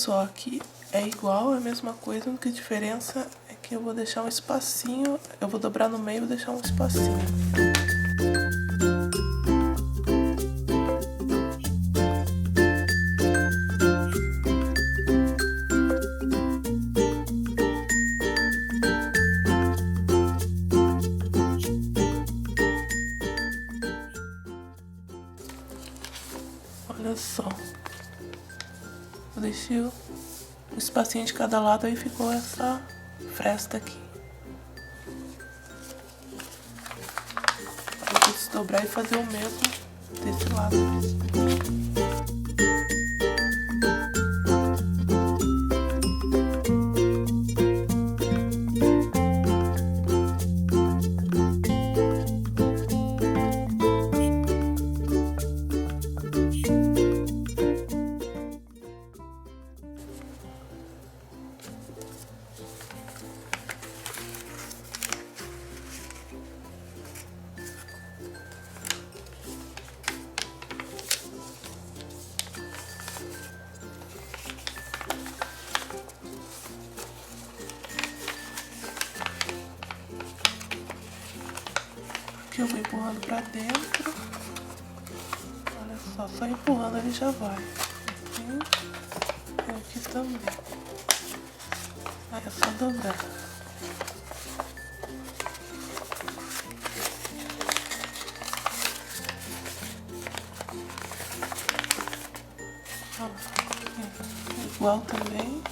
só, aqui é igual, é a mesma coisa, a única diferença é que eu vou deixar um espacinho, eu vou dobrar no meio e deixar um espacinho. Olha só, eu deixei um espacinho de cada lado, aí ficou essa fresta aqui. Eu vou desdobrar e fazer o mesmo desse lado. Aqui eu vou empurrando pra dentro. Olha só empurrando ele já vai. E aqui também. Aí é só dobrar. Igual também.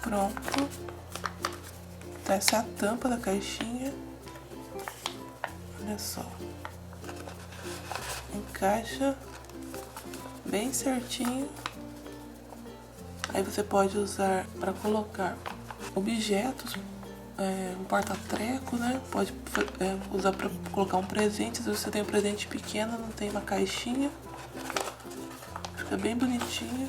Pronto. Essa é a tampa da caixinha. Olha só. Encaixa bem certinho. Aí você pode usar para colocar objetos, um porta-treco, né? Pode usar para colocar um presente. Se você tem um presente pequeno, não tem uma caixinha, fica bem bonitinho.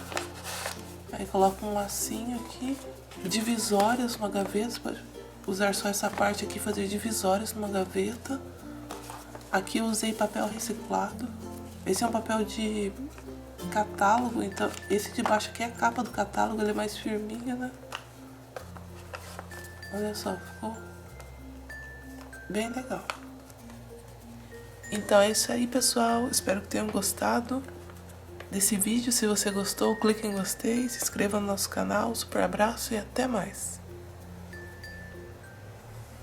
Aí coloca um lacinho aqui, divisórias numa gaveta. Você pode usar só essa parte aqui, fazer divisórias numa gaveta. Aqui eu usei papel reciclado. Esse é um papel de catálogo, então esse de baixo aqui é a capa do catálogo, ele é mais firminho, né? Olha só, ficou bem legal. Então é isso aí, pessoal. Espero que tenham gostado desse vídeo. Se você gostou, clique em gostei, se inscreva no nosso canal. Super abraço e até mais.